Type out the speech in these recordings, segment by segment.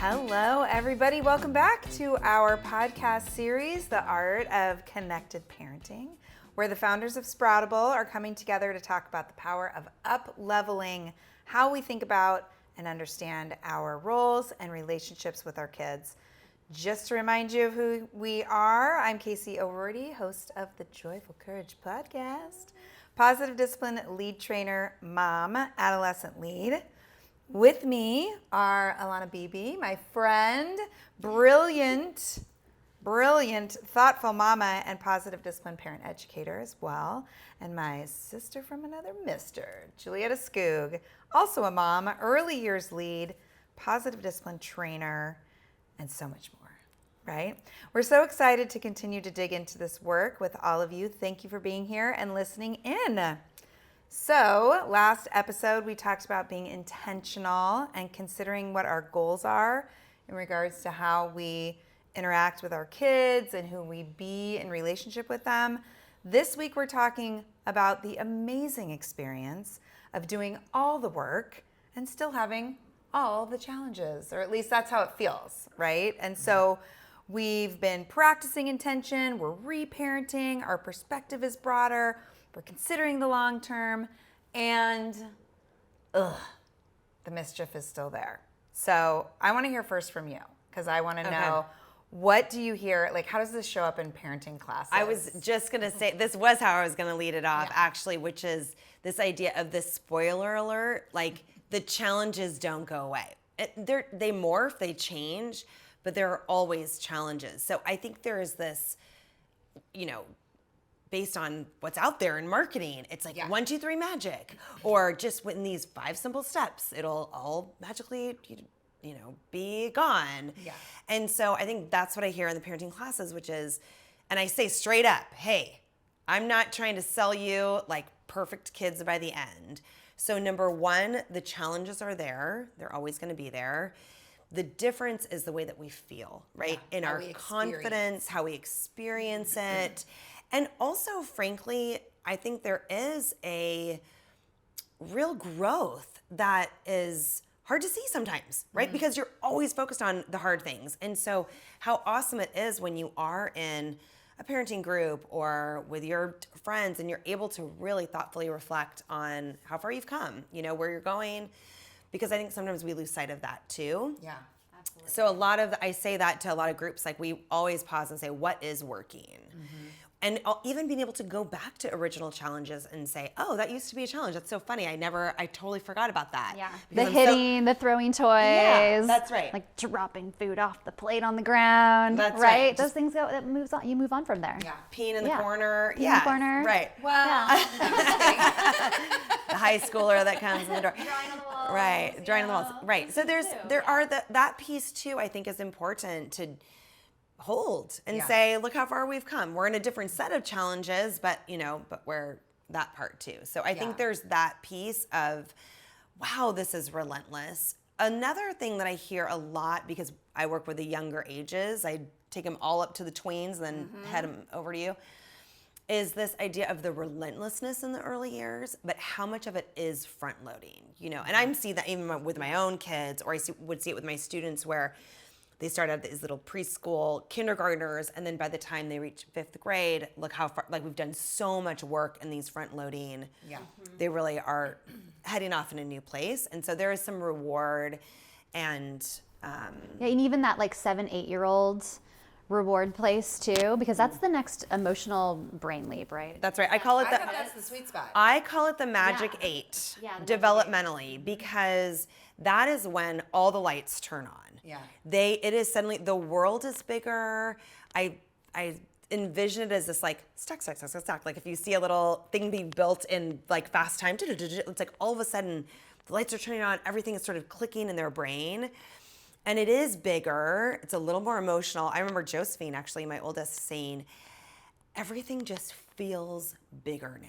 Hello, everybody. Welcome back to our podcast series, The Art of Connected Parenting, where the founders of Sproutable are coming together to talk about the power of up-leveling how we think about and understand our roles and relationships with our kids. Just to remind you of who we are, I'm Casey O'Rourke, host of the Joyful Courage podcast, positive discipline lead trainer, mom, adolescent lead. With me are Alanna Beebe, my friend, brilliant, thoughtful mama and positive discipline parent educator as well, and my sister from another mister, Julietta Skoog, also a mom, early years lead, positive discipline trainer, and so much more, right? We're so excited to continue to dig into this work with all of you. Thank you for being here and listening in. So, last episode, we talked about being intentional and considering what our goals are in regards to how we interact with our kids and who we be in relationship with them. This week, we're talking about the amazing experience of doing all the work and still having all the challenges, or at least that's how it feels, right? And so we've been practicing intention, we're reparenting, our perspective is broader, we're considering the long term, and the mischief is still there. So I want to hear first from you, because I want to know, what do you hear? Like, how does this show up in parenting classes? I was just going to say, this was how I was going to lead it off, actually, which is this idea of the spoiler alert. Like, the challenges don't go away. They morph, they change, but there are always challenges. So I think there is this, based on what's out there in marketing, it's like 1, 2, 3 magic, or just in these 5 simple steps, it'll all magically, be gone. Yeah. And so I think that's what I hear in the parenting classes, which is, and I say straight up, hey, I'm not trying to sell you like perfect kids by the end. So number 1, the challenges are there. They're always going to be there. The difference is the way that we feel, right? In our confidence, how we experience it. And also, frankly, I think there is a real growth that is hard to see sometimes, right? Because you're always focused on the hard things. And so how awesome it is when you are in a parenting group or with your friends and you're able to really thoughtfully reflect on how far you've come, where you're going, because I think sometimes we lose sight of that too. Yeah, absolutely. So I say that to a lot of groups, like we always pause and say, what is working? And even being able to go back to original challenges and say, oh, that used to be a challenge. That's so funny. I totally forgot about that. Yeah. The hitting, the throwing toys. Yeah, that's right. Like dropping food off the plate on the ground. That's right. Those things that moves on. You move on from there. Yeah. Peeing in the corner. Peeing in the corner. Right. Well, the high schooler that comes in the door. Drawing on the walls. Right. Drawing on the walls. Right. So that piece too, I think, is important to hold and say, look how far we've come. We're in a different set of challenges, but we're that part too. So I think there's that piece of, wow, this is relentless. Another thing that I hear a lot, because I work with the younger ages, I take them all up to the tweens and then head them over to you, is this idea of the relentlessness in the early years, but how much of it is front loading, and I see that even with my own kids, or would see it with my students where they start out as little preschool kindergartners, and then by the time they reach 5th grade, look how far, like we've done so much work in these front loading. Yeah. They really are heading off in a new place. And so there is some reward and and even that like 7, 8-year-old reward place too, because that's the next emotional brain leap, right? That's right. I call it that's the sweet spot. I call it the magic 8 developmentally, because that is when all the lights turn on. Yeah. It is suddenly, the world is bigger. I envision it as this like stack. Like if you see a little thing being built in like fast time, it's like all of a sudden the lights are turning on, everything is sort of clicking in their brain. And it is bigger. It's a little more emotional. I remember Josephine, actually, my oldest, saying, everything just feels bigger now.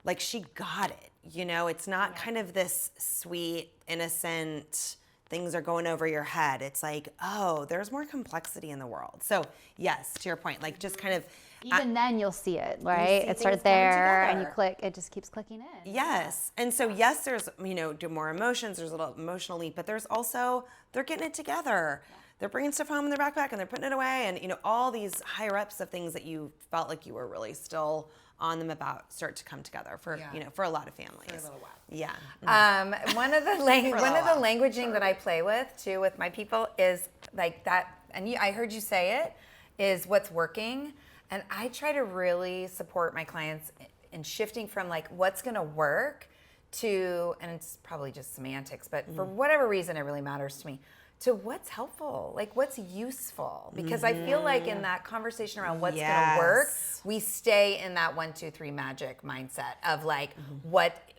Like she got it. It's not kind of this sweet, innocent things are going over your head, it's like, oh, there's more complexity in the world. So yes, to your point, like just kind of even then you'll see it, right? see It starts things coming there and you together. click, it just keeps clicking in. Yes. And so, yes, there's, more emotions, there's a little emotional leap, but there's also, they're getting it together. Yeah. They're bringing stuff home in their backpack and they're putting it away. And, all these higher ups of things that you felt like you were really still on them about start to come together for, for a lot of families. For a little while. Yeah. One of the languaging that I play with too with my people is like that, and I heard you say it, is what's working. And I try to really support my clients in shifting from like what's going to work to, and it's probably just semantics, but for whatever reason, it really matters to me, to what's helpful, like what's useful. Because I feel like in that conversation around what's going to work, we stay in that 1, 2, 3 magic mindset of like,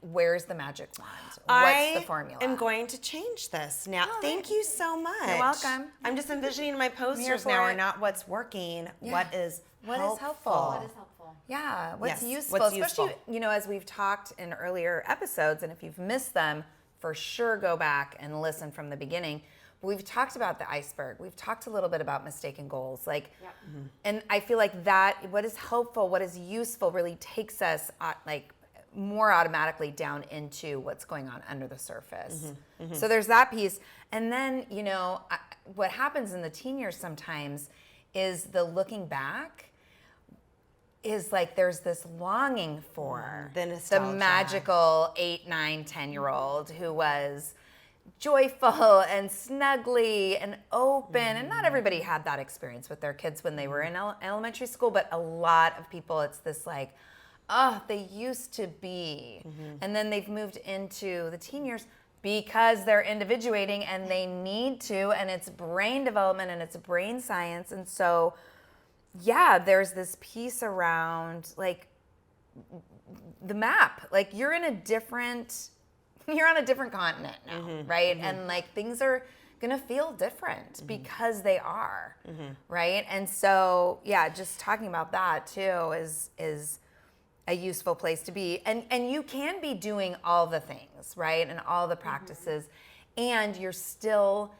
where's the magic wand? What's the formula? I'm going to change this now. Thank you so much. You're welcome. I'm just envisioning my posters now are not what's working, what is helpful. What is helpful? Yeah, what's useful. What's Especially, useful. As we've talked in earlier episodes, and if you've missed them, for sure go back and listen from the beginning. But we've talked about the iceberg. We've talked a little bit about mistaken goals. And I feel like that, what is helpful, what is useful really takes us more automatically down into what's going on under the surface. So there's that piece. And then, what happens in the teen years sometimes is the looking back is like there's this longing for the magical 8, 9, 10-year-old who was joyful and snuggly and open. And not everybody had that experience with their kids when they were in elementary school, but a lot of people, it's this like, oh, they used to be. And then they've moved into the teen years because they're individuating and they need to, and it's brain development and it's brain science. And so, there's this piece around like the map. Like you're on a different continent now, right? And like things are gonna feel different because they are, right? And so, just talking about that too is a useful place to be. And you can be doing all the things, right? And all the practices, and you're still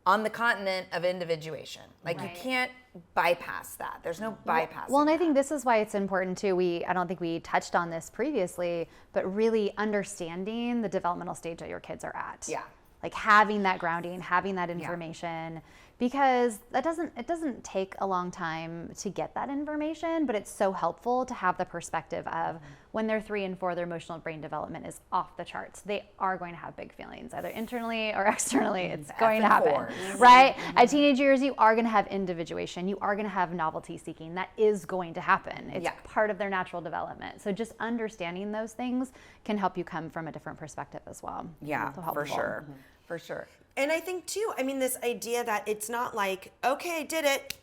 on the continent of individuation. Like you can't bypass that. There's no bypass. Well, and I think this is why it's important too. I don't think we touched on this previously, but really understanding the developmental stage that your kids are at. Yeah. Like having that grounding, having that information, because it doesn't take a long time to get that information, but it's so helpful to have the perspective of when they're 3 and 4, their emotional brain development is off the charts. They are going to have big feelings, either internally or externally. It's going to happen, right? At teenage years, you are going to have individuation. You are going to have novelty seeking. That is going to happen. It's part of their natural development. So just understanding those things can help you come from a different perspective as well. Yeah, for sure. For sure. And I think too, this idea that it's not like, okay, I did it.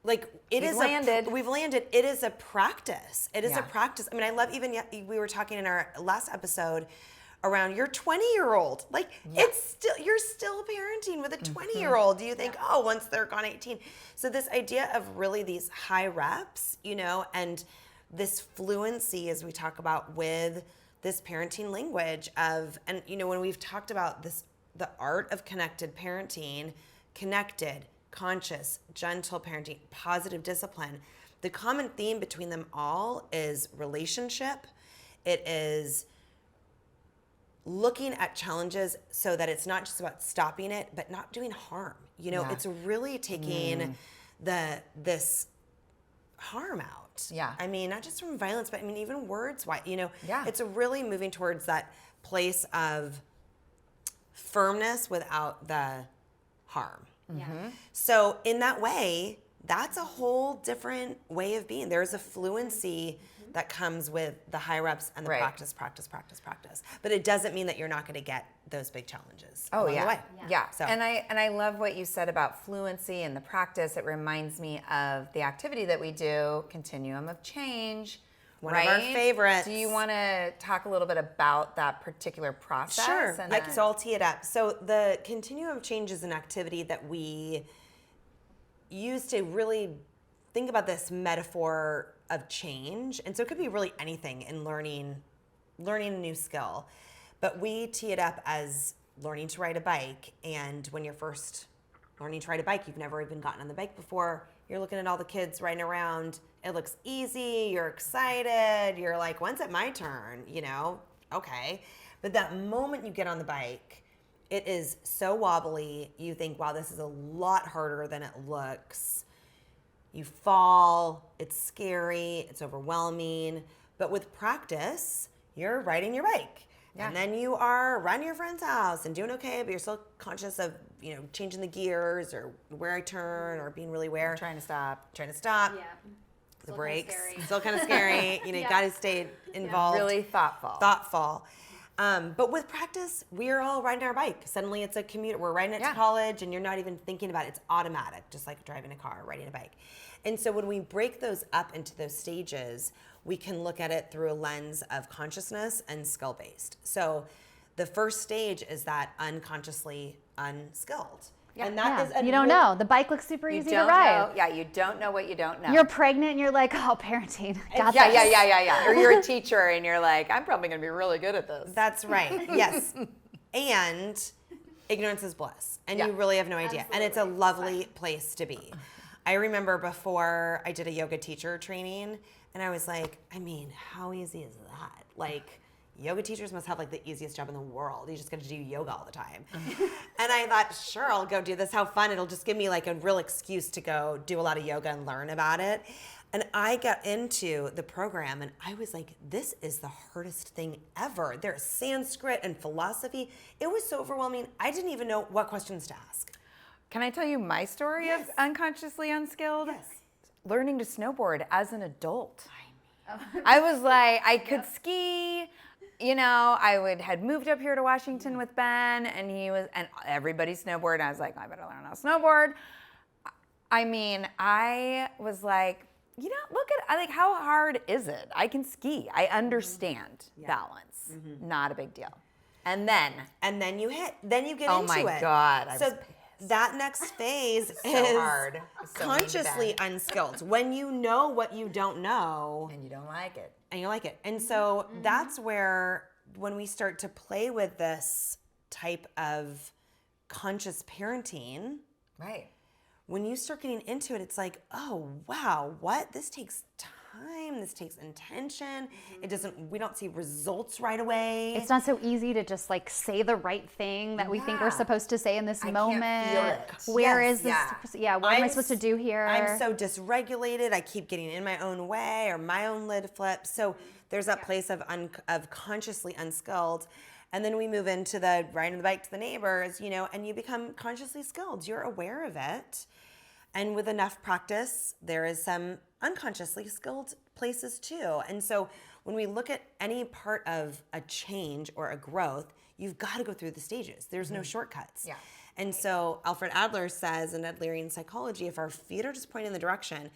Like we've landed. It is a practice. It is a practice. I love we were talking in our last episode around your 20-year-old. Like you're still parenting with a 20-year-old. Do you think, once they're gone 18. So this idea of really these high reps, and this fluency as we talk about with this parenting language of, and when we've talked about this, the art of connected parenting, connected, conscious, gentle parenting, positive discipline, the common theme between them all is relationship. It is looking at challenges so that it's not just about stopping it, but not doing harm. It's really taking this harm out. Yeah. Not just from violence, but even words. It's really moving towards that place of firmness without the harm. So in that way, that's a whole different way of being. There's a fluency that comes with the high reps and the practice. But it doesn't mean that you're not going to get those big challenges along the way. So. And I love what you said about fluency and the practice. It reminds me of the activity that we do, Continuum of Change. One of our favorites. Do you want to talk a little bit about that particular process? Sure. So I'll tee it up. So the Continuum of Change is an activity that we use to really think about this metaphor of change. And so it could be really anything in learning a new skill. But we tee it up as learning to ride a bike. And when you're first learning to ride a bike, you've never even gotten on the bike before. You're looking at all the kids riding around. It looks easy. You're excited. You're like, when's it my turn? You know, okay. But that moment you get on the bike, it is so wobbly. You think, wow, this is a lot harder than it looks. You fall. It's scary. It's overwhelming. But with practice, you're riding your bike. Yeah. And then you are running your friend's house and doing okay, but you're still conscious of, you know, changing the gears or where I turn or being really aware. Trying to stop. Yeah. The brakes. Still kind of scary. You know, you got to stay involved. Really thoughtful. But with practice, we're all riding our bike. Suddenly it's a commute. We're riding it to college and you're not even thinking about it. It's automatic, just like driving a car, riding a bike. And so when we break those up into those stages, we can look at it through a lens of consciousness and skill-based. So the first stage is that unconsciously unskilled. Yeah. And that is you don't know. The bike looks super easy to ride. You don't know what you don't know. You're pregnant and you're like, oh, parenting. Got this. this. Yeah. Or you're a teacher and you're like, I'm probably going to be really good at this. That's right. Yes. And ignorance is bliss. And you really have no idea. Absolutely. And it's a lovely place to be. I remember before I did a yoga teacher training, and I was like, I mean, how easy is that? Like, yoga teachers must have like the easiest job in the world. You just get to do yoga all the time. And I thought, sure, I'll go do this. How fun. It'll just give me like a real excuse to go do a lot of yoga and learn about it. And I got into the program and I was like, this is the hardest thing ever. There's Sanskrit and philosophy. It was so overwhelming. I didn't even know what questions to ask. Can I tell you my story of unconsciously unskilled? Yes. Learning to snowboard as an adult. I was like, I could ski. You know, I had moved up here to Washington with Ben, and everybody snowboarded. And I was like, I better learn how to snowboard. I mean, I was like, you know, look at, like, how hard is it? I can ski. I understand balance. Not a big deal. And then you get into it. Oh my God. I was pissed. That next phase is hard. consciously unskilled. When you know what you don't know. And you don't like it. And so that's where, when we start to play with this type of conscious parenting. Right. When you start getting into it, it's like, oh, wow, what? This takes time. This takes intention. We don't see results right away. It's not so easy to just like say the right thing that we think we're supposed to say in this moment. Can't feel it. Where is this? Yeah, what am I supposed to do here? I'm so dysregulated. I keep getting in my own way or my own lid flips. So there's that place of consciously unskilled. And then we move into the riding the bike to the neighbors, you know, and you become consciously skilled. You're aware of it. And with enough practice, there is some unconsciously skilled places too. And so when we look at any part of a change or a growth, you've got to go through the stages. There's no shortcuts. Yeah. And so Alfred Adler says in Adlerian psychology, if our feet are just pointing in the direction,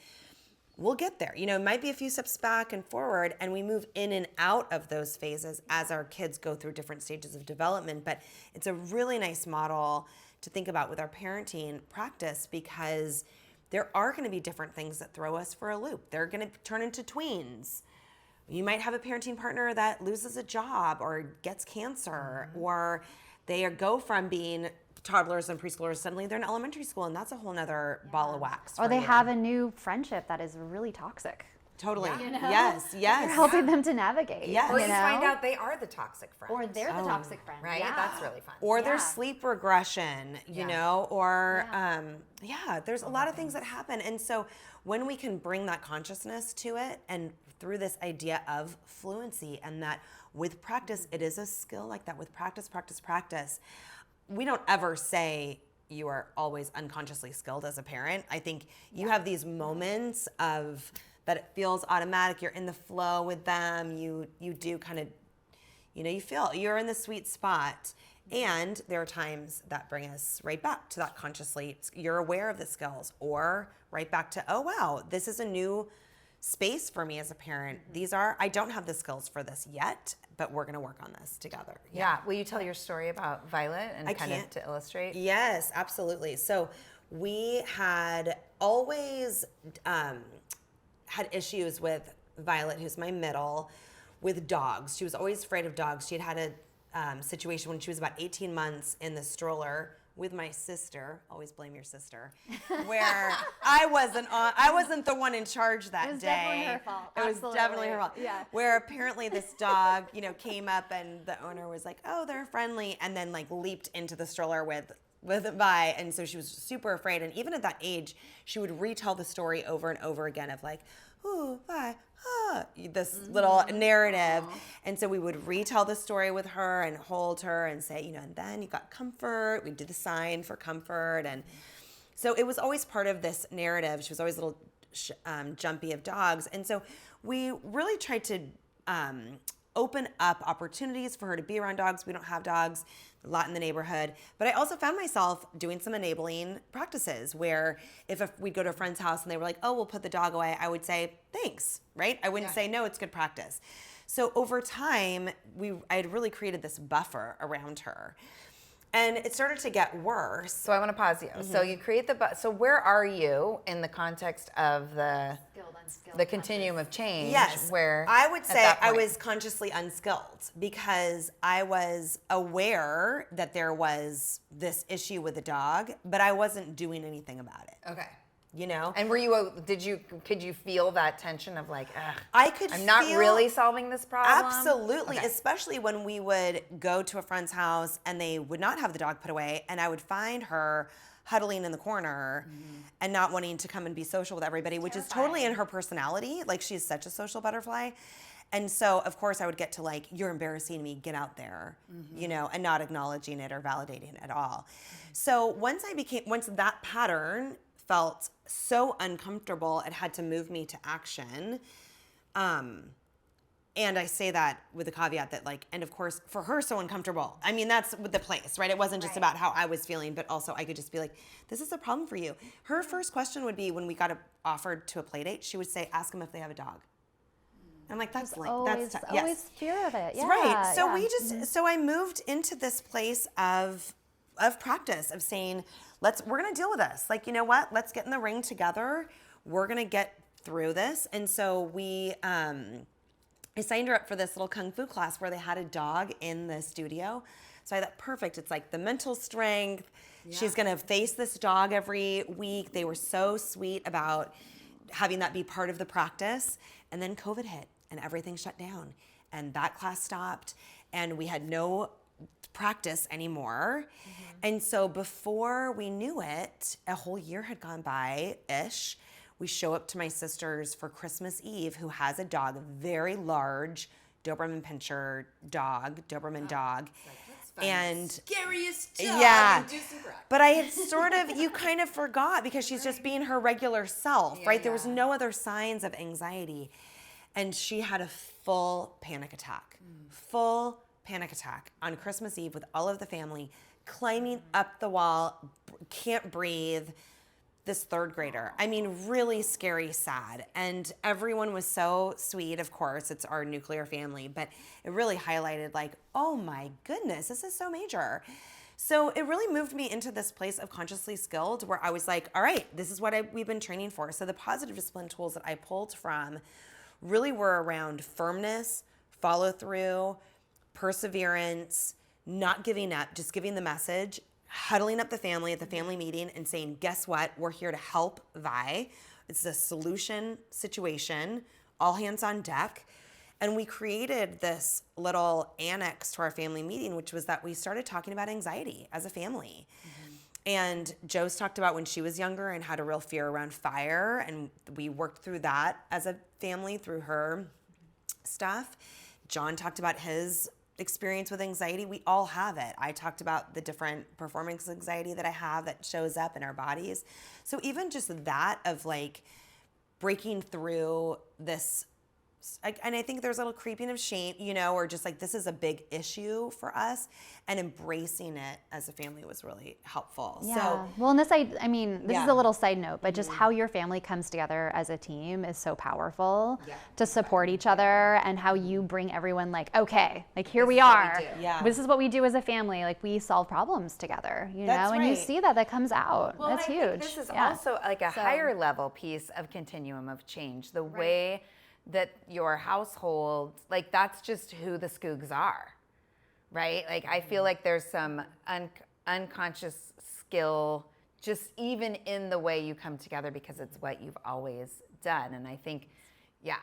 we'll get there. You know, it might be a few steps back and forward, and we move in and out of those phases as our kids go through different stages of development. But it's a really nice model to think about with our parenting practice, because there are going to be different things that throw us for a loop. They're going to turn into tweens. You might have a parenting partner that loses a job or gets cancer, or they go from being toddlers and preschoolers, suddenly they're in elementary school, and that's a whole nother ball of wax. Or they have a new friendship that is really toxic. Totally. You know? Yes. You're helping them to navigate. Yes. Or you find out they are the toxic friend. Or they're the toxic friend. Right? Yeah. That's really fun. Or there's sleep regression, you know, or there's a lot of things that happen. And so when we can bring that consciousness to it, and through this idea of fluency, and that with practice, it is a skill like that. With practice, we don't ever say you are always unconsciously skilled as a parent. I think you have these moments of that it feels automatic. You're in the flow with them. You do kind of, you know, you feel you're in the sweet spot. And there are times that bring us right back to that consciously. You're aware of the skills, or right back to, oh, wow, this is a new space for me as a parent. I don't have the skills for this yet, but we're going to work on this together. Yeah. Will you tell your story about Violet and of to illustrate? Yes, absolutely. So we had always had issues with Violet, who's my middle, with dogs. She was always afraid of dogs. She had situation when she was about 18 months in the stroller with my sister. Always blame your sister. Where I wasn't the one in charge that day. It was definitely her fault. It was definitely her fault. Yeah. Where apparently this dog, came up and the owner was like, "Oh, they're friendly," and then like leaped into the stroller with Vi, and so she was super afraid. And even at that age, she would retell the story over and over again of like, "Ooh, Vi, this little narrative." And so we would retell the story with her and hold her and say, and then you got comfort. We'd do the sign for comfort. And so it was always part of this narrative. She was always a little jumpy of dogs. And so we really tried to open up opportunities for her to be around dogs. We don't have dogs a lot in the neighborhood. But I also found myself doing some enabling practices where if we'd go to a friend's house and they were like, "Oh, we'll put the dog away," I would say, "Thanks," right? I wouldn't say, "No, it's good practice." So over time, I had really created this buffer around her. And it started to get worse. So I want to pause you. So you create so where are you in the context of the continuum of change? Yes. Where I would say I was consciously unskilled because I was aware that there was this issue with the dog, but I wasn't doing anything about it. Okay. And could you feel that tension of like, I'm not really solving this problem? Absolutely, okay. Especially when we would go to a friend's house and they would not have the dog put away, and I would find her huddling in the corner and not wanting to come and be social with everybody, which is totally in her personality. Like, she's such a social butterfly. And so, of course, I would get to like, "You're embarrassing me, get out there," and not acknowledging it or validating it at all. So once that pattern felt so uncomfortable, it had to move me to action. And I say that with the caveat that and of course for her, so uncomfortable. I mean, that's with the place, right? It wasn't just about how I was feeling, but also I could just be like, "This is a problem for you." Her first question would be when we got offered to a play date, she would say, "Ask them if they have a dog." I'm like, that's always fear of it. Yeah, right. So so I moved into this place of practice of saying, we're going to deal with this. Like, you know what? Let's get in the ring together. We're going to get through this. And so I signed her up for this little kung fu class where they had a dog in the studio. So I thought, perfect. It's like the mental strength. Yeah. She's going to face this dog every week. They were so sweet about having that be part of the practice. And then COVID hit and everything shut down. And that class stopped. And we had no practice anymore. And so before we knew it, a whole year had gone by-ish. We show up to my sister's for Christmas Eve, who has a dog, a very large Doberman Pinscher dog, Doberman dog. And scariest dog. Yeah. But I had you kind of forgot because she's just being her regular self, right? There was no other signs of anxiety. And she had a full panic attack on Christmas Eve with all of the family, climbing up the wall, can't breathe, this third grader. I mean, really scary, sad. And everyone was so sweet, of course, it's our nuclear family, but it really highlighted like, oh my goodness, this is so major. So it really moved me into this place of consciously skilled where I was like, all right, this is what we've been training for. So the positive discipline tools that I pulled from really were around firmness, follow through, perseverance, not giving up, just giving the message, huddling up the family at the family meeting and saying, guess what? We're here to help Vi. It's a solution situation, all hands on deck. And we created this little annex to our family meeting, which was that we started talking about anxiety as a family. And Joe's talked about when she was younger and had a real fear around fire. And we worked through that as a family through her stuff. John talked about his experience with anxiety. We all have it. I talked about the different performance anxiety that I have that shows up in our bodies. So even just that of like breaking through this, and I think there's a little creeping of shame, or just like this is a big issue for us, and embracing it as a family was really helpful. Yeah. So, well, and this is a little side note, but just how your family comes together as a team is so powerful to support each other, and how you bring everyone like, okay, like here we are. This is what we do as a family. Like we solve problems together, That's and right. you see that comes out. Well, that's I huge. think this is also like a higher level piece of continuum of change. The way that your household, like that's just who the Skoogs are, right? Like I feel like there's some unconscious skill just even in the way you come together because it's what you've always done. And I think, yeah.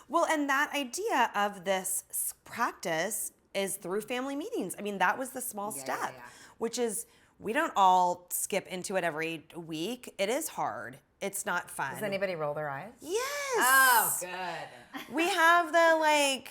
Well, and that idea of this practice is through family meetings. I mean, that was the small step, which is we don't all skip into it every week. It is hard. It's not fun. Does anybody roll their eyes? Yes. Oh, good. We have the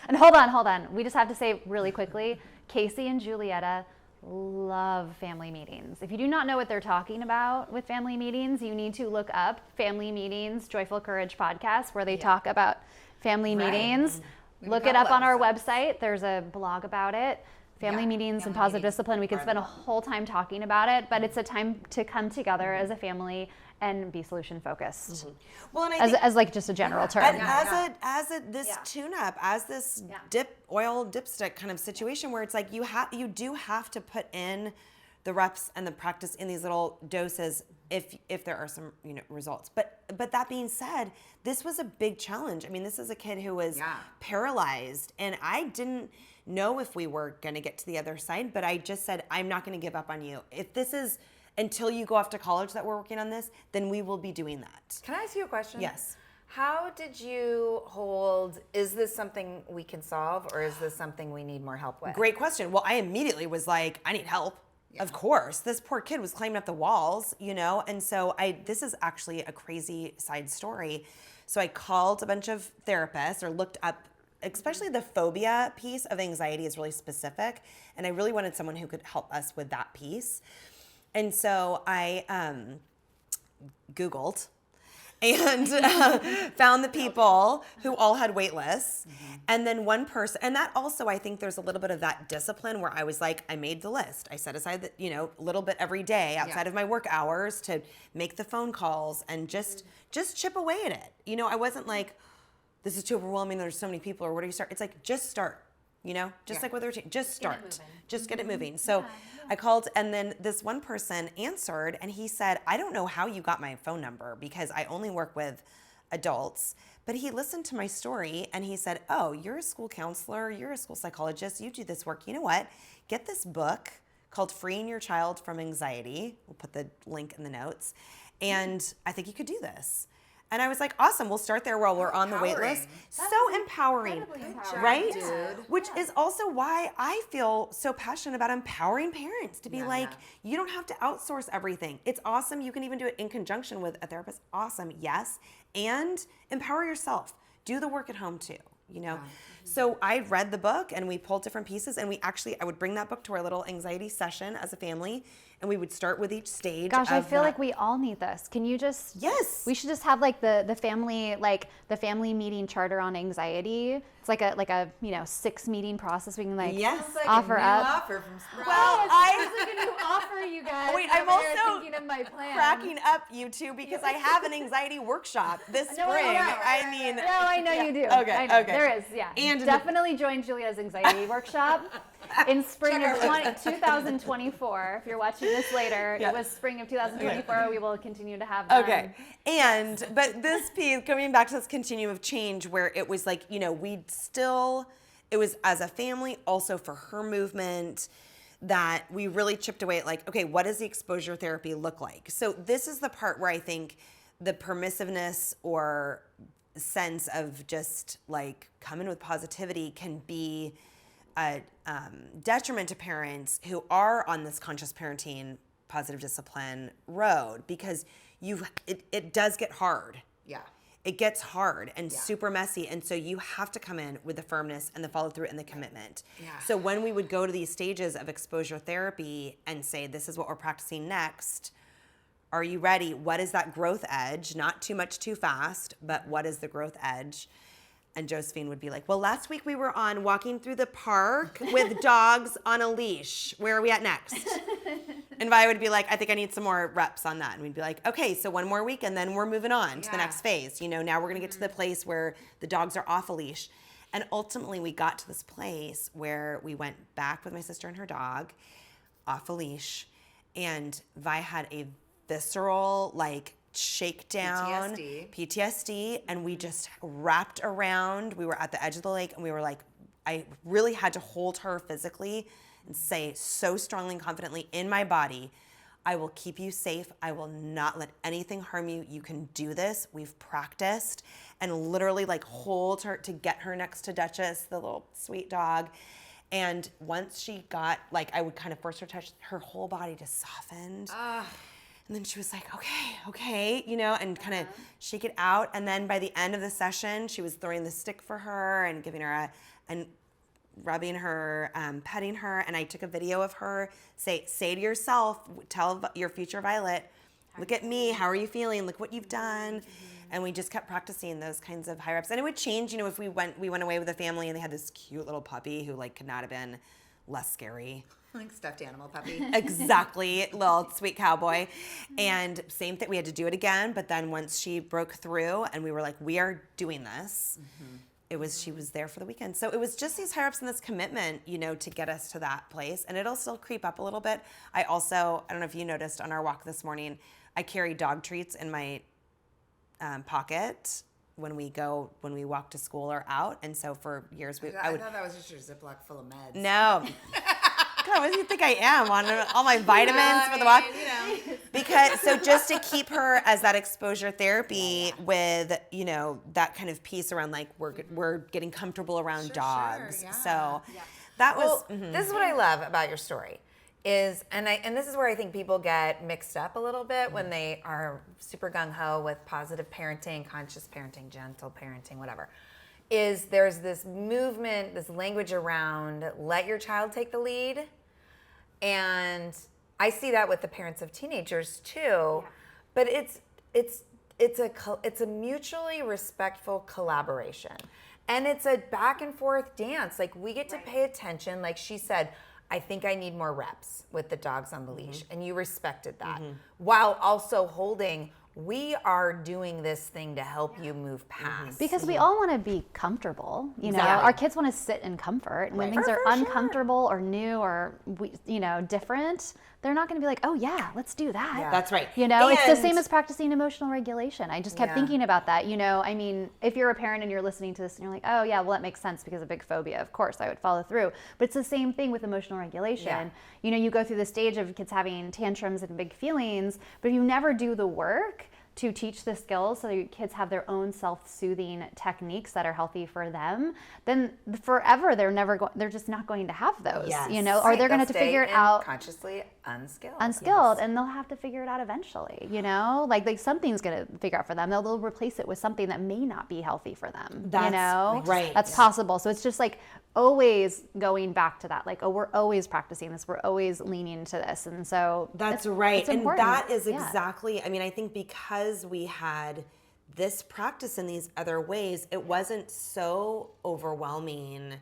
And hold on. We just have to say really quickly, Casey and Julietta love family meetings. If you do not know what they're talking about with family meetings, you need to look up Family Meetings, Joyful Courage podcast, where they talk about family meetings. Look it up on our website. There's a blog about it. Family meetings and positive discipline. We could spend a whole time talking about it, but it's a time to come together as a family and be solution focused. Well, and I think, as like just a general term. And this tune-up, as this oil dipstick kind of situation where it's like you do have to put in the reps and the practice in these little doses if there are some results. But that being said, this was a big challenge. I mean, this is a kid who was paralyzed, and I didn't know if we were going to get to the other side, but I just said, I'm not going to give up on you. If this is until you go off to college that we're working on this, then we will be doing that. Can I ask you a question? Yes. How did you hold, is this something we can solve or is this something we need more help with? Great question. Well, I immediately was like, I need help. Yeah. Of course. This poor kid was climbing up the walls, and so this is actually a crazy side story. So I called a bunch of therapists or looked up, especially the phobia piece of anxiety is really specific. And I really wanted someone who could help us with that piece. And so I Googled and found the people who all had wait lists. And then one person, and that also, I think there's a little bit of that discipline where I was like, I made the list. I set aside a little bit every day outside of my work hours to make the phone calls and just chip away at it. I wasn't like, this is too overwhelming. There's so many people, or where do you start? It's like, just start, just like with their team, just start, just get it moving. So I called, and then this one person answered, and he said, I don't know how you got my phone number because I only work with adults, but he listened to my story and he said, oh, you're a school counselor, you're a school psychologist, you do this work. You know what? Get this book called Freeing Your Child from Anxiety. We'll put the link in the notes. And I think you could do this. And I was like, awesome, we'll start there while we're on the wait list. So empowering, right? Which is also why I feel so passionate about empowering parents to be you don't have to outsource everything. It's awesome. You can even do it in conjunction with a therapist. Awesome, yes. And empower yourself. Do the work at home too, So I read the book and we pulled different pieces, and I would bring that book to our little anxiety session as a family, and we would start with each stage. Gosh, I feel like we all need this. Can you just? Yes. We should just have the family meeting charter on anxiety. It's like a 6 meeting process we can offer up. Offer from Sproutable. Well, I was like a new offer, you guys. Wait, I'm also thinking of my plan. cracking up, you two, because I have an anxiety workshop this spring. I know you do. Okay. There is, And definitely join Julia's anxiety workshop in spring of 2024. If you're watching this later, it was spring of 2024. We will continue to have them. Okay. But this piece, coming back to this continuum of change, where it was like, it was as a family, also for her movement, that we really chipped away at like, okay, what does the exposure therapy look like? So this is the part where I think the permissiveness or sense of just like come in with positivity can be a detriment to parents who are on this conscious parenting, positive discipline road, because it does get hard. Yeah. It gets hard and super messy. And so you have to come in with the firmness and the follow through and the commitment. Yeah. So when we would go to these stages of exposure therapy and say, this is what we're practicing next, are you ready? What is that growth edge? Not too much too fast, but what is the growth edge? And Josephine would be like, well, last week we were on walking through the park with dogs on a leash. Where are we at next? And Vi would be like, I think I need some more reps on that. And we'd be like, okay, so one more week and then we're moving on to the next phase. Now we're going to get to the place where the dogs are off a leash. And ultimately we got to this place where we went back with my sister and her dog off a leash. And Vi had a visceral, shakedown, PTSD, and we just wrapped around. We were at the edge of the lake, and we were like, I really had to hold her physically and say so strongly and confidently in my body, I will keep you safe. I will not let anything harm you. You can do this. We've practiced. And literally like hold her to get her next to Duchess, the little sweet dog. And once she got, like, I would kind of force her to touch, her whole body just softened. And then she was like, okay, you know, and kind of shake it out. And then by the end of the session, she was throwing the stick for her and giving her and rubbing her, petting her. And I took a video of her, say to yourself, tell your future Violet, look at me, how are you feeling? Look what you've done. And we just kept practicing those kinds of high reps. And it would change, you know, if we went away with a family and they had this cute little puppy who like could not have been less scary. Like stuffed animal puppy. Exactly, little sweet cowboy. And same thing, we had to do it again. But then once she broke through and we were like, we are doing this, she was there for the weekend. So it was just these high ups and this commitment, you know, to get us to that place. And it'll still creep up a little bit. I don't know if you noticed on our walk this morning, I carry dog treats in my pocket when we walk to school or out. And so for years, I thought that was just your Ziploc full of meds. No. God, what do you think I am on all my vitamins for the walk? You know. Because so just to keep her as that exposure therapy with, you know, that kind of piece around like we're getting comfortable around dogs. Sure, yeah. So that was. This is what I love about your story. And this is where I think people get mixed up a little bit when they are super gung-ho with positive parenting, conscious parenting, gentle parenting, whatever, is there's this movement, this language around let your child take the lead. And I see that with the parents of teenagers too, but it's a mutually respectful collaboration. And it's a back and forth dance. Like we get to pay attention, like she said, I think I need more reps with the dogs on the leash. And you respected that while also holding, we are doing this thing to help you move past. Because we all want to be comfortable. You know, our kids want to sit in comfort. And when things are uncomfortable or new or, different, they're not going to be like, oh yeah, let's do that. Yeah. That's right. You know, it's the same as practicing emotional regulation. I just kept thinking about that. You know, I mean, if you're a parent and you're listening to this and you're like, oh yeah, well that makes sense because of big phobia. Of course, I would follow through. But it's the same thing with emotional regulation. Yeah. You know, you go through the stage of kids having tantrums and big feelings, but if you never do the work to teach the skills so that your kids have their own self-soothing techniques that are healthy for them, then forever they're just not going to have those, you know, or they're going to have to figure it out consciously unskilled, and they'll have to figure it out eventually, you know, like something's going to figure out for them. They'll replace it with something that may not be healthy for them. That's possible. So it's just like always going back to that, like, oh, we're always practicing this, we're always leaning into this. And so that's right. And that is exactly, I mean, I think because we had this practice in these other ways, it wasn't so overwhelming.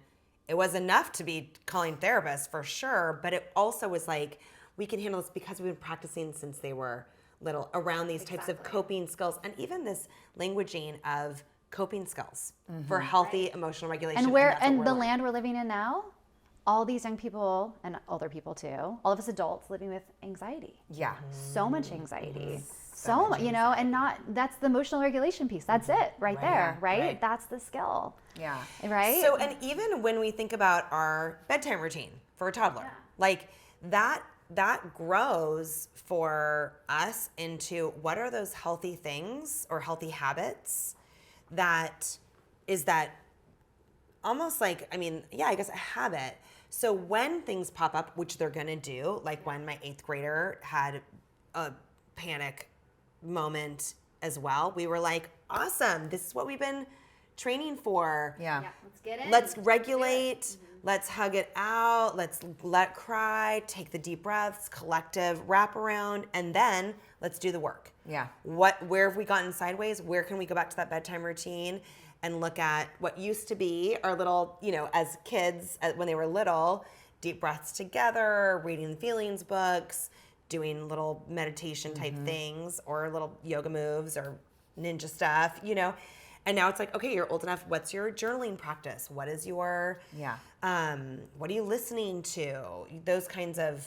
It was enough to be calling therapists for sure, but it also was like, we can handle this because we've been practicing since they were little around these types of coping skills, and even this languaging of coping skills for healthy emotional regulation. And the land we're living in now, all these young people and older people too, all of us adults living with anxiety. Yeah. So much anxiety. So much, you know, and that's the emotional regulation piece. That's it right there, right? That's the skill. Yeah. Right? So, and even when we think about our bedtime routine for a toddler, like that grows for us into what are those healthy things or healthy habits that is that almost like, I mean, I guess a habit. So when things pop up, which they're going to do, like when my 8th grader had a panic moment as well, we were like, awesome, this is what we've been training for. Yeah. Let's get in. Let's regulate. Let's hug it out. Let's let cry, take the deep breaths, collective wraparound, and then let's do the work. Yeah. Where have we gotten sideways? Where can we go back to that bedtime routine and look at what used to be our little, you know, as kids, when they were little, deep breaths together, reading feelings books, doing little meditation type things or little yoga moves or ninja stuff, you know. And now it's like, okay, you're old enough. What's your journaling practice? What is your, what are you listening to? Those kinds of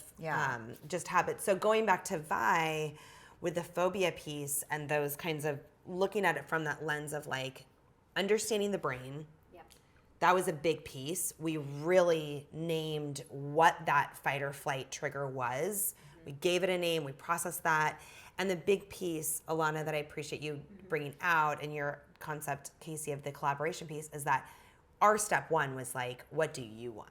just habits. So going back to Vi with the phobia piece and those kinds of looking at it from that lens of like understanding the brain, that was a big piece. We really named what that fight or flight trigger was. We gave it a name, we processed that. And the big piece, Alanna, that I appreciate you bringing out in your concept, Casey, of the collaboration piece is that our step one was like, what do you want?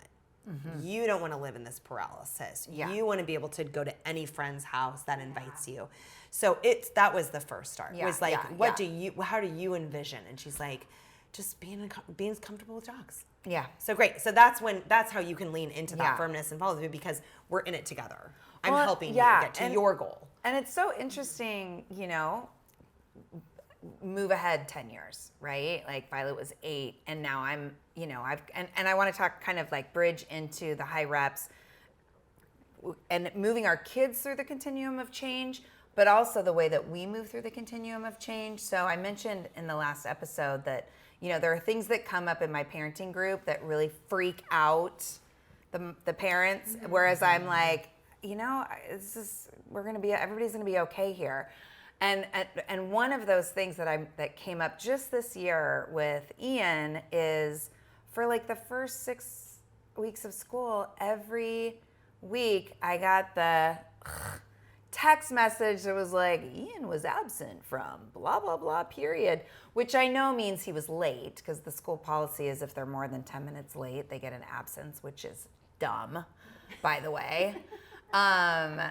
You don't want to live in this paralysis. You want to be able to go to any friend's house that invites you. So that was the first start. Was like, how do you envision? And she's like, just being comfortable with dogs. Yeah. So great. So that's how you can lean into that firmness and follow through, because we're in it together. I'm helping you get to your goal. And it's so interesting, move ahead 10 years, right? Like Violet was 8 and now I'm, and I want to talk kind of like bridge into the high reps and moving our kids through the continuum of change, but also the way that we move through the continuum of change. So I mentioned in the last episode that, there are things that come up in my parenting group that really freak out the parents, whereas I'm like, everybody's gonna be okay here. And one of those things that came up just this year with Ian is for like the first 6 weeks of school, every week I got the text message that was like, Ian was absent from blah, blah, blah, period, which I know means he was late, because the school policy is if they're more than 10 minutes late, they get an absence, which is dumb, by the way. And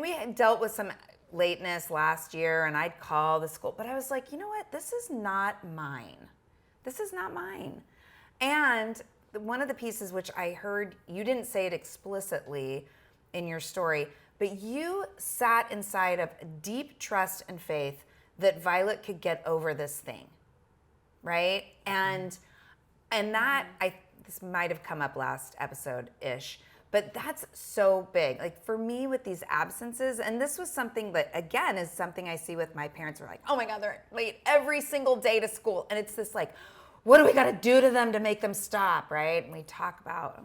we had dealt with some lateness last year, and I'd call the school, but I was like, you know what? This is not mine. This is not mine. And one of the pieces which I heard, you didn't say it explicitly in your story, but you sat inside of deep trust and faith that Violet could get over this thing, right? And that, this might have come up last episode-ish, but that's so big. Like for me with these absences, and this was something that, again, is something I see with my parents. Who are like, oh my God, they're late every single day to school. And it's this like, what do we got to do to them to make them stop, right? And we talk about the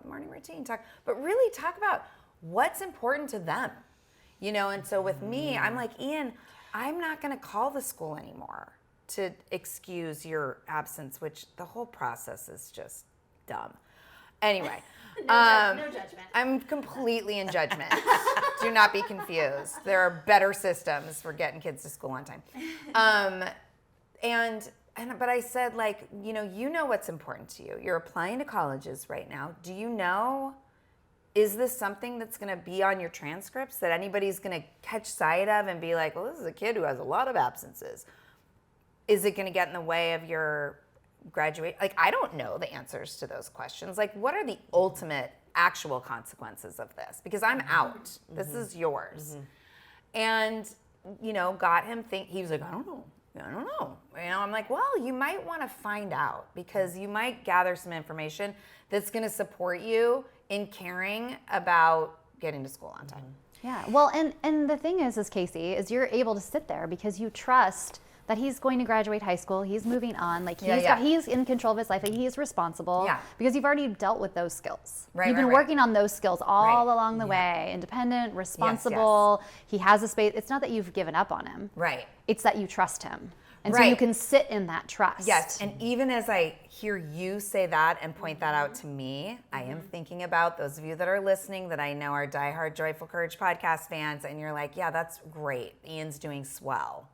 morning routine, but really talk about what's important to them, And so with me, I'm like, Ian, I'm not going to call the school anymore to excuse your absence, which the whole process is just dumb. Anyway. No judgment. I'm completely in judgment. Do not be confused. There are better systems for getting kids to school on time. But I said, like, you know what's important to you. You're applying to colleges right now. Do you know, is this something that's going to be on your transcripts that anybody's going to catch sight of and be like, well, this is a kid who has a lot of absences? Is it going to get in the way of your graduate? Like, I don't know the answers to those questions. Like, what are the ultimate actual consequences of this? Because I'm out. This is yours. And, got him he was like, I don't know. I'm like, well, you might want to find out, because you might gather some information that's going to support you in caring about getting to school on time. Yeah. Well, and the thing is Casey, is you're able to sit there because you trust that he's going to graduate high school, he's moving on, like he's in control of his life, like he's responsible, because you've already dealt with those skills. You've been working on those skills all along the way, independent, responsible, he has a space. It's not that you've given up on him. Right. It's that you trust him. And so you can sit in that trust. Yes, and even as I hear you say that and point that out to me, I am thinking about those of you that are listening that I know are diehard Joyful Courage podcast fans, and you're like, yeah, that's great. Ian's doing swell.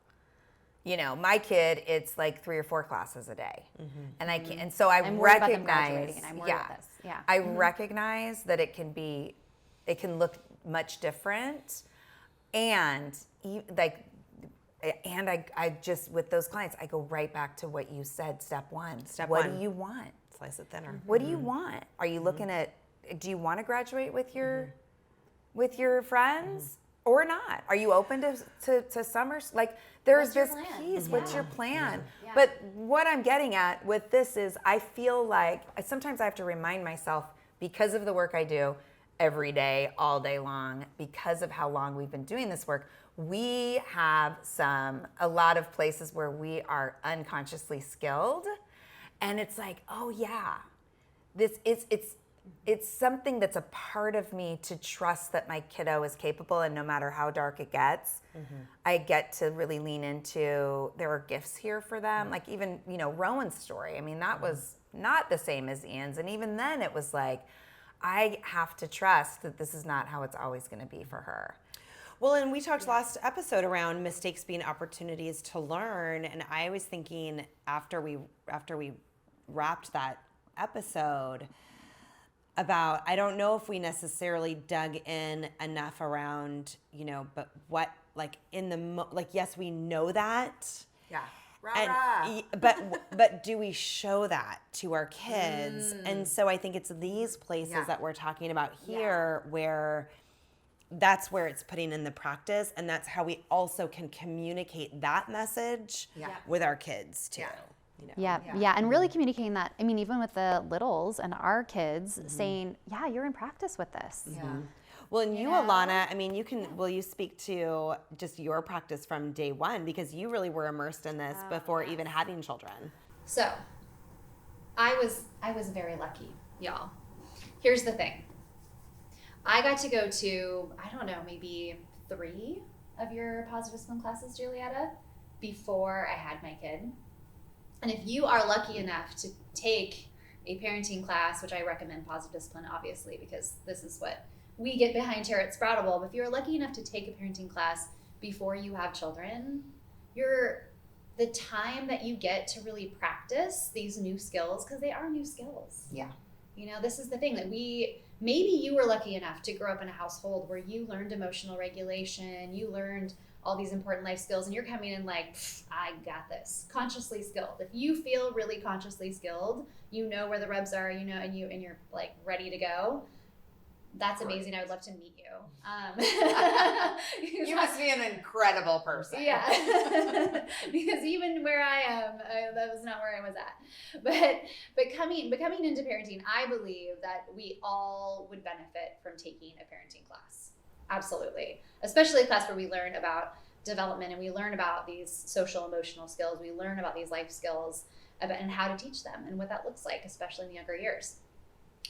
My kid, it's like 3 or 4 classes a day. And I can't, and so I recognize, I recognize that it can look much different. And I just, with those clients, I go right back to what you said, step one. What do you want? Slice it thinner. What do you want? Are you looking at, do you want to graduate with your friends? Or not? Are you open to summers? Like, there's this piece. What's your plan? Yeah. But what I'm getting at with this is, I feel like sometimes I have to remind myself, because of the work I do every day, all day long, because of how long we've been doing this work, we have a lot of places where we are unconsciously skilled, and it's like, oh yeah, it's it's something that's a part of me to trust that my kiddo is capable, and no matter how dark it gets, I get to really lean into there are gifts here for them. Like even, Rowan's story. I mean, that was not the same as Ian's. And even then it was like, I have to trust that this is not how it's always going to be for her. Well, and we talked last episode around mistakes being opportunities to learn. And I was thinking after we wrapped that episode about, I don't know if we necessarily dug in enough around, but what, like yes, we know that. Yeah. And, but do we show that to our kids? And so I think it's these places that we're talking about here where that's where it's putting in the practice, and that's how we also can communicate that message with our kids too. And really communicating that. I mean, even with the littles and our kids saying, you're in practice with this. Well, and you, Alanna, I mean, will you speak to just your practice from day one, because you really were immersed in this before even having children. So, I was very lucky, y'all. Here's the thing. I got to go to, I don't know, maybe 3 of your positive discipline classes, Julietta, before I had my kid. And if you are lucky enough to take a parenting class, which I recommend positive discipline, obviously, because this is what we get behind here at Sproutable. But if you're lucky enough to take a parenting class before you have children, the time that you get to really practice these new skills, because they are new skills. Yeah. This is the thing that maybe you were lucky enough to grow up in a household where you learned emotional regulation, you learned all these important life skills, and you're coming in like, I got this, consciously skilled. If you feel really consciously skilled, you know where the rubs are, and you're like ready to go. That's amazing. I would love to meet you. You must be an incredible person. Yeah. Because even where I am, that was not where I was at. But becoming into parenting, I believe that we all would benefit from taking a parenting class. Absolutely. Especially a class where we learn about development and we learn about these social emotional skills. We learn about these life skills and how to teach them and what that looks like, especially in the younger years.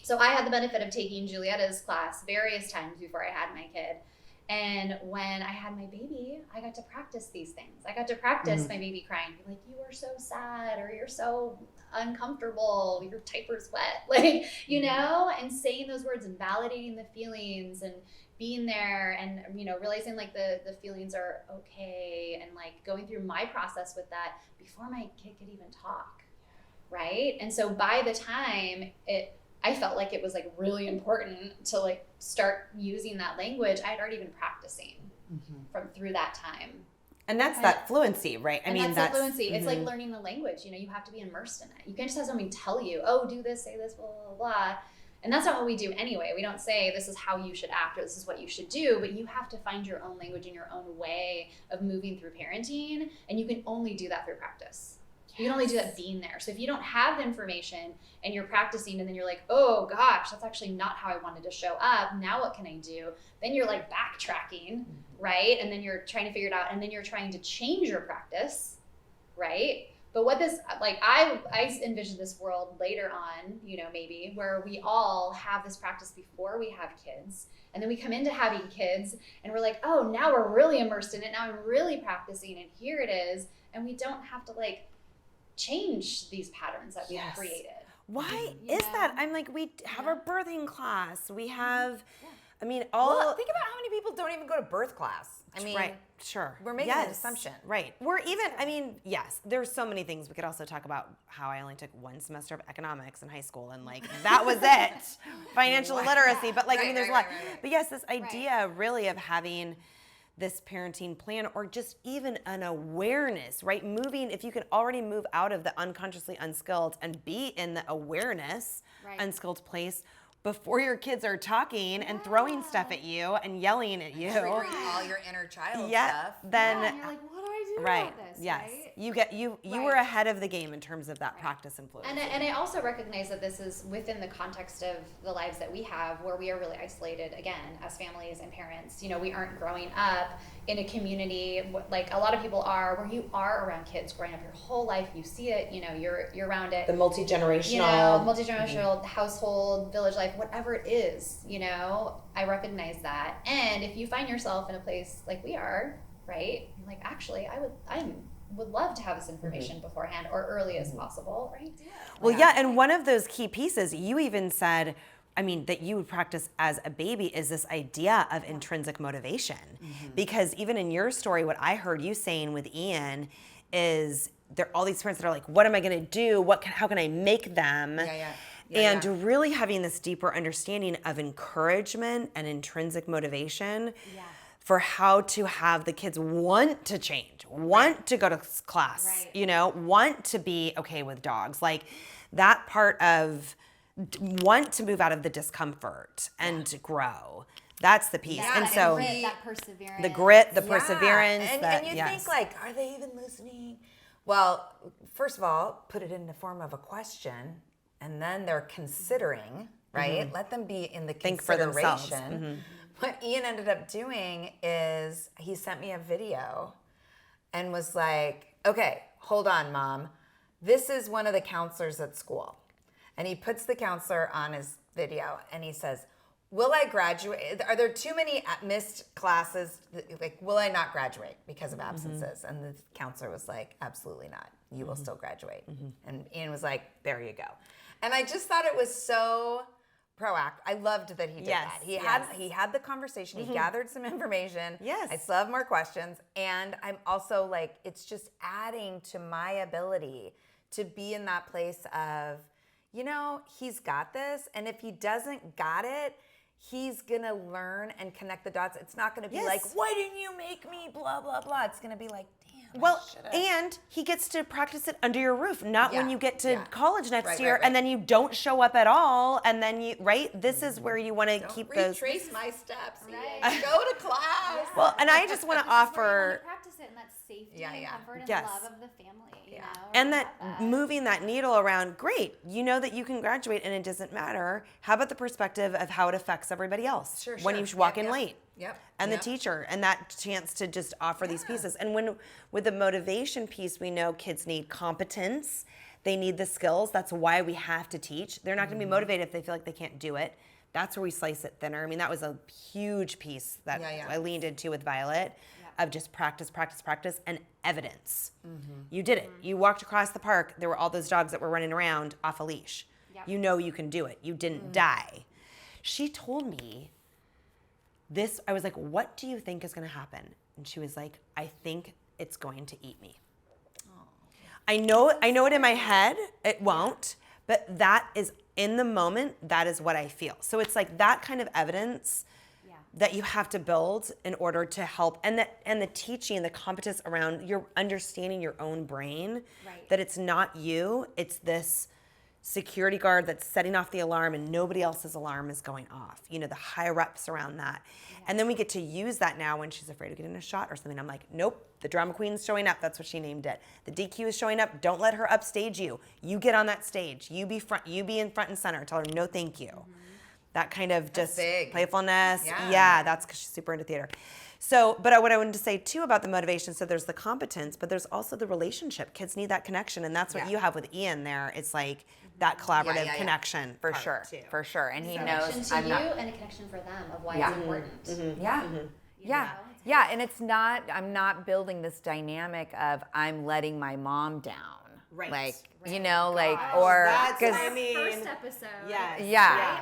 So I had the benefit of taking Julietta's class various times before I had my kid. And when I had my baby, I got to practice these things. I got to practice my baby crying. Like, you are so sad, or you're so uncomfortable, your diaper's wet. Like, and saying those words and validating the feelings and being there and, realizing like the feelings are okay, and like going through my process with that before my kid could even talk. Right. And so by the time I felt like it was like really important to like start using that language, I had already been practicing through that time. And that's that fluency, right? I mean, that's fluency. It's like learning the language. You have to be immersed in it. You can't just have somebody tell you, oh, do this, say this, blah, blah, blah. And that's not what we do anyway. We don't say this is how you should act or this is what you should do, but you have to find your own language and your own way of moving through parenting. And you can only do that through practice. You can only do that being there. So if you don't have the information and you're practicing and then you're like, oh gosh, that's actually not how I wanted to show up. Now what can I do? Then you're like backtracking, right? And then you're trying to figure it out, and then you're trying to change your practice, right? But what this, like, I envision this world later on, maybe where we all have this practice before we have kids. And then we come into having kids and we're like, oh, now we're really immersed in it. Now I'm really practicing, and here it is. And we don't have to like change these patterns that we've created. Why is that? I'm like, we have our birthing class. We have, I mean, think about how many people don't even go to birth class. I mean, right, sure. We're making an assumption. Right. We're even, I mean, yes, there's so many things. We could also talk about how I only took 1 semester of economics in high school, and like, that was it. Financial literacy. But like, I mean, there's a lot. But yes, this idea really of having this parenting plan, or just even an awareness, right? Moving, if you can already move out of the unconsciously unskilled and be in the awareness, unskilled place before your kids are talking and throwing stuff at you and yelling at you. Triggering all your inner child stuff. Then and you're like, what do I do Right. about this? Yes. Right? You were ahead of the game in terms of that practice and fluency. And I also recognize that this is within the context of the lives that we have, where we are really isolated again as families and parents. You know, we aren't growing up in a community like a lot of people are, where you are around kids growing up your whole life. You see it. You know, you're around it. The multi-generational. You know, multi-generational household, village life, whatever it is. You know, I recognize that. And if you find yourself in a place like we are, right? You're like, actually, I would love to have this information beforehand or early as possible, right? Well, yeah, and one of those key pieces you even said, I mean, that you would practice as a baby is this idea of intrinsic motivation. Because even in your story, what I heard you saying with Ian is there are all these parents that are like, what am I going to do? How can I make them? And really having this deeper understanding of encouragement and intrinsic motivation for how to have the kids want to change, want to go to class, you know, want to be okay with dogs. Like that part of want to move out of the discomfort and to grow. That's the piece. Yeah, and so grit, that perseverance. the grit, the perseverance. And you think like, are they even listening? Well, first of all, put it in the form of a question, and then they're considering, right? Let them be in the Think for themselves. consideration. What Ian ended up doing is he sent me a video and was like, okay, hold on, Mom. This is one of the counselors at school. And he puts the counselor on his video and he says, will I graduate? Are there too many missed classes? Like, will I not graduate because of absences? And the counselor was like, absolutely not. You will still graduate. And Ian was like, there you go. And I just thought it was so proactive. I loved that he did that. He had the conversation. He gathered some information. Yes. I still have more questions. And I'm also like, it's just adding to my ability to be in that place of, you know, he's got this. And if he doesn't got it, he's going to learn and connect the dots. It's not going to be like, why didn't you make me blah, blah, blah. It's going to be like, damn. Well, and he gets to practice it under your roof, not when you get to college next year and then you don't show up at all. And then you, this is where you want to keep those. Retrace my steps. Right. Go to class. Well, and I just want to offer. Practice it in that safety and comfort and love of the family. You know, and that moving that needle around, great. You know that you can graduate and it doesn't matter. How about the perspective of how it affects everybody else when you walk in late? And the teacher, and that chance to just offer these pieces. And when with the motivation piece, we know kids need competence. They need the skills. That's why we have to teach. They're not going to be motivated if they feel like they can't do it. That's where we slice it thinner. I mean, that was a huge piece that I leaned into with Violet of just practice, practice, practice, and evidence. You did it. You walked across the park. There were all those dogs that were running around off a leash. You know you can do it. You didn't die. She told me this. I was like, what do you think is going to happen? And she was like, I think it's going to eat me. I know it in my head. It won't. But that is, in the moment, that is what I feel. So it's like that kind of evidence that you have to build in order to help, and the teaching, the competence around your understanding your own brain, that it's not you, it's this security guard that's setting off the alarm and nobody else's alarm is going off. You know, the higher ups around that. And then we get to use that now when she's afraid of getting a shot or something. I'm like, nope, the drama queen's showing up. That's what she named it. The DQ is showing up. Don't let her upstage you. You get on that stage. You be in front and center. Tell her no thank you. That kind of just playfulness. Yeah, that's because she's super into theater. So, but what I wanted to say too about the motivation, so there's the competence, but there's also the relationship. Kids need that connection, and that's what you have with Ian there. It's like that collaborative connection. For sure, too. For sure. And he knows. A connection to you and a connection for them of why it's important. Yeah, and it's not, I'm not building this dynamic of I'm letting my mom down. Like, you know, like, or because I mean, first episode.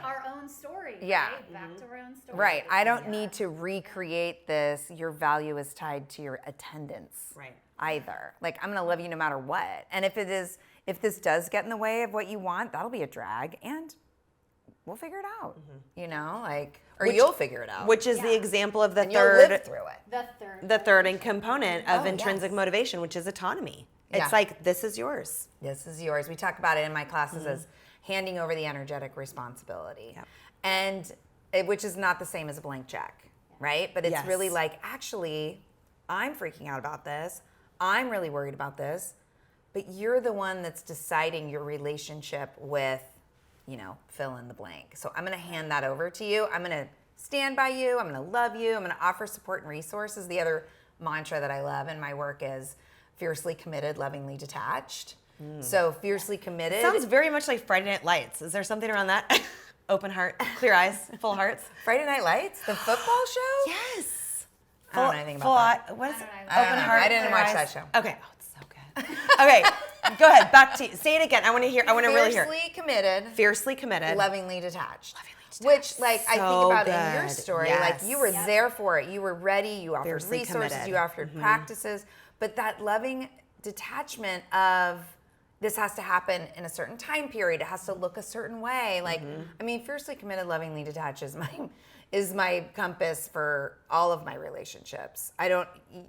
Our own story. Right? Back to our own story. Right. I don't need to recreate this. Your value is tied to your attendance. Either. Like, I'm going to love you no matter what. And if this does get in the way of what you want, that'll be a drag, and we'll figure it out. You know, like, or you'll figure it out. Which is the example of the and third. You'll live through it. The third component of intrinsic motivation, which is autonomy. It's like, this is yours. This is yours. We talk about it in my classes as handing over the energetic responsibility. And which is not the same as a blank check, right? But it's really like, actually, I'm freaking out about this. I'm really worried about this, but you're the one that's deciding your relationship with, fill in the blank. So I'm going to hand that over to you. I'm going to stand by you. I'm going to love you. I'm going to offer support and resources. The other mantra that I love in my work is fiercely committed, lovingly detached. So fiercely committed. Sounds very much like Friday Night Lights. Is there something around that? Open heart, clear eyes, full hearts. Friday Night Lights, the football show? Yes. I don't know anything about that. What is it? Open heart. I didn't watch clear that eyes. show. Okay. Oh, it's so good. Okay, go ahead. Back to you. Say it again. I want to hear. I want to really hear. Fiercely committed. Fiercely committed. Lovingly detached. Lovingly detached. Which, I think So about in your good. story, Yes. you were there for it. You were ready. You offered Fiercely resources. committed. You offered practices. But that loving detachment of this has to happen in a certain time period. It has to look a certain way. Fiercely committed, lovingly detached is my compass for all of my relationships.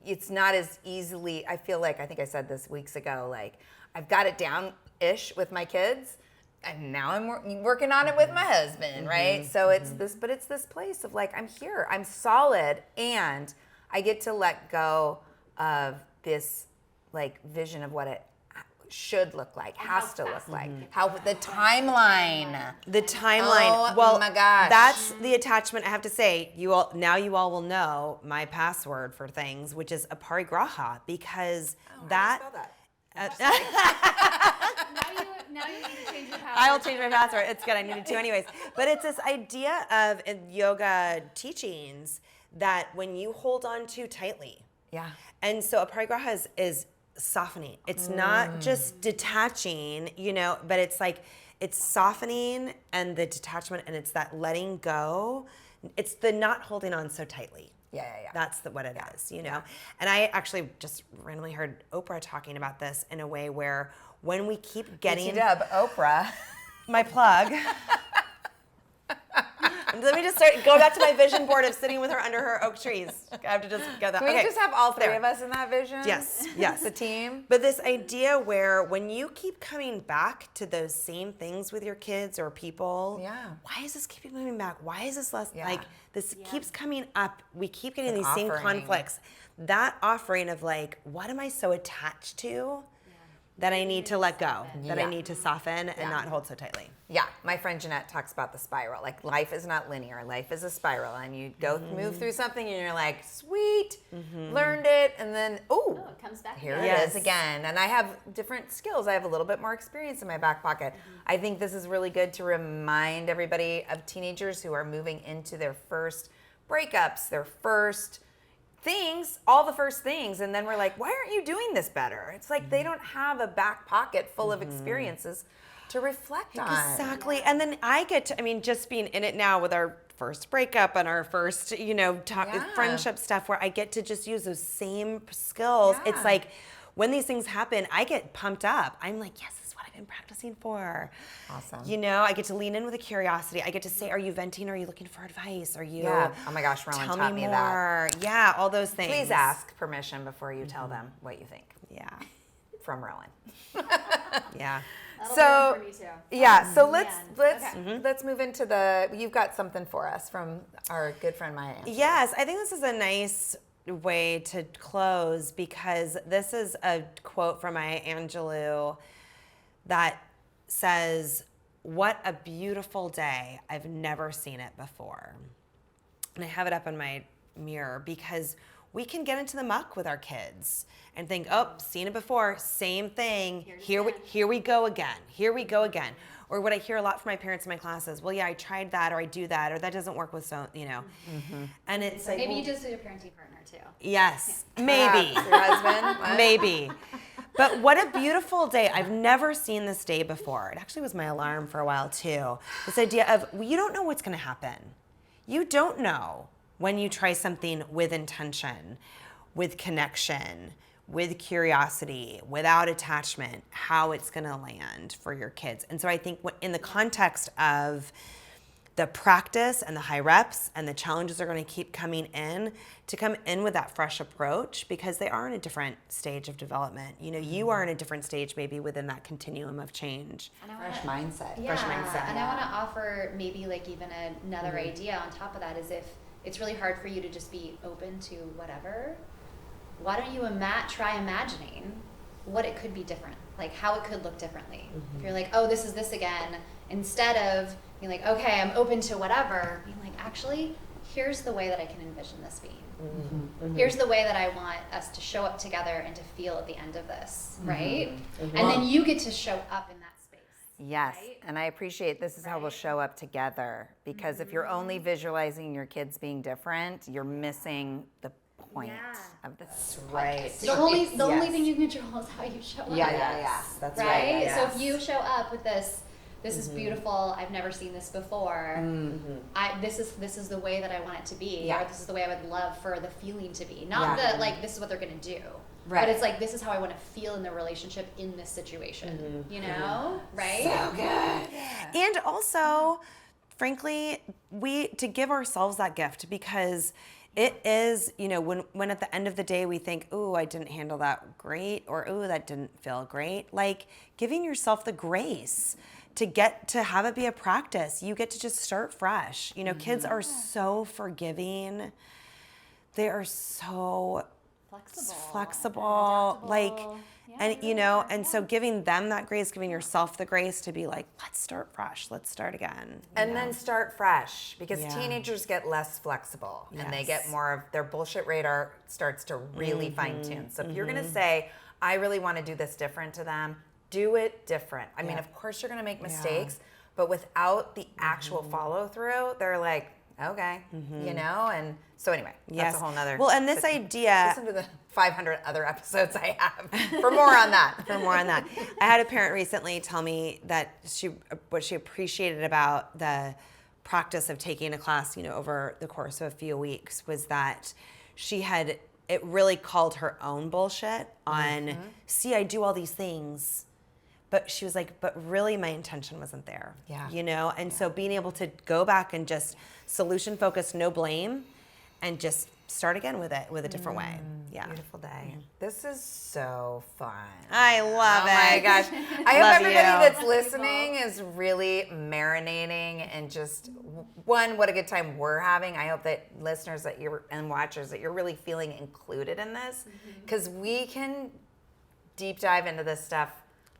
It's not as easily, I feel like, I think I said this weeks ago, I've got it down-ish with my kids, and now I'm working on it with my husband, right? So it's this place of I'm here, I'm solid, and I get to let go of this vision of what it should look like, has to look like, how the timeline. Oh well, my gosh, that's the attachment. I have to say, you all will know my password for things, which is aparigraha, because How do you spell that? Now you need to change your password. I'll change my password. It's good. I needed to anyways. But it's this idea of in yoga teachings that when you hold on too tightly. Yeah. And so aparigraha is softening. It's not just detaching, but it's softening and the detachment, and it's that letting go. It's the not holding on so tightly. Yeah. That's what it is, And I actually just randomly heard Oprah talking about this in a way where when we keep getting Oprah. my plug. Let me just go back to my vision board of sitting with her under her oak trees. I have to just get that. Can we just have all three of us in that vision? Yes. The team. But this idea where when you keep coming back to those same things with your kids or people, why is this keeping coming back? Why is this less this keeps coming up? We keep getting these same conflicts. That offering of what am I so attached to that I need to let go, that I need to soften and not hold so tightly. Yeah, my friend Jeanette talks about the spiral. Life is not linear. Life is a spiral, and you go move through something, and you're like, sweet, learned it, and then it comes back. Here it is again. And I have different skills. I have a little bit more experience in my back pocket. I think this is really good to remind everybody of teenagers who are moving into their first breakups, their first things, all the first things, and then we're like, why aren't you doing this better? It's they don't have a back pocket full of experiences to reflect on. Exactly. And then I get to, just being in it now with our first breakup and our first, friendship stuff where I get to just use those same skills. Yeah. It's when these things happen, I get pumped up. I'm like, yes, this is what I've been practicing for. Awesome. I get to lean in with a curiosity. I get to say, are you venting? Are you looking for advice? Are you? Yeah. Oh my gosh, Rowan tell taught me that. Yeah, all those things. Please ask permission before you tell them what you think. Yeah. From Rowan. Yeah. So for me too. so let's move into you've got something for us from our good friend Maya Angelou. Yes, I think this is a nice way to close because this is a quote from Maya Angelou that says, "What a beautiful day. I've never seen it before." And I have it up in my mirror because we can get into the muck with our kids and think, oh, seen it before, same thing. Here we go again. Here we go again. Or what I hear a lot from my parents in my classes, well, yeah, I tried that, or I do that, or that doesn't work with And it's maybe you just need a parenting partner too. Yes, maybe. Your husband? What? Maybe. But what a beautiful day. I've never seen this day before. It actually was my alarm for a while too. This idea of, well, you don't know what's going to happen. You don't know when you try something with intention, with connection, with curiosity, without attachment, how it's going to land for your kids. And so I think in the context of the practice and the high reps and the challenges are going to keep coming in, to come in with that fresh approach because they are in a different stage of development. You are in a different stage maybe within that continuum of change. Fresh mindset. Yeah, and I want to offer maybe even another idea on top of that is if it's really hard for you to just be open to whatever, why don't you try imagining what it could be different, like how it could look differently. If you're like, oh, this is this again, instead of being like, okay, I'm open to whatever, being like, actually, here's the way that I can envision this being. Here's the way that I want us to show up together and to feel at the end of this, right? And then you get to show up in that space. Yes, right? and I appreciate this is how we'll show up together, because if you're only visualizing your kids being different, you're missing the point of this. Right. The only thing you can control is how you show up. Yeah. That's right. Right? Yes. So if you show up with this is beautiful, I've never seen this before. This is the way that I want it to be, or this is the way I would love for the feeling to be. Not that like this is what they're gonna do. Right. But it's like this is how I want to feel in the relationship in this situation. You know? Right? So good. And also, frankly, to give ourselves that gift, because it is, you know, when at the end of the day we think, ooh, I didn't handle that great, or ooh, that didn't feel great, like giving yourself the grace to get to have it be a practice. You get to just start fresh. You know, kids are so forgiving. They are so flexible. Like, and you know, and so giving them that grace, giving yourself the grace to be like, let's start fresh, let's start again. And then start fresh, because teenagers get less flexible and they get more of their bullshit radar starts to really fine tune. So if you're gonna say, I really wanna do this different to them, do it different. I mean, of course you're gonna make mistakes, but without the actual follow through, they're like, okay, you know? And so anyway, that's a whole nother. Well, and this idea. Listen to the 500 other episodes I have for more on that. I had a parent recently tell me that what she appreciated about the practice of taking a class, you know, over the course of a few weeks was that it really called her own bullshit on, see, I do all these things. But she was like, but really my intention wasn't there. Yeah. You know? And so being able to go back and just solution focus, no blame, and just start again with it with a different way. Yeah. Beautiful day. This is so fun. I love it. Oh my gosh. I hope everybody that's listening is really marinating and just, what a good time we're having. I hope that listeners and watchers that you're really feeling included in this, because we can deep dive into this stuff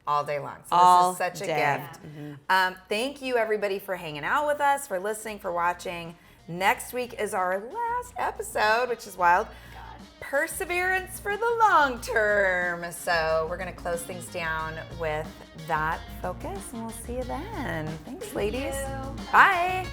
all day long. So this is such a gift. Thank you, everybody, for hanging out with us, for listening, for watching. Next week is our last episode, which is wild. Perseverance for the long term. So we're going to close things down with that focus, and we'll see you then. Thanks, ladies. Bye.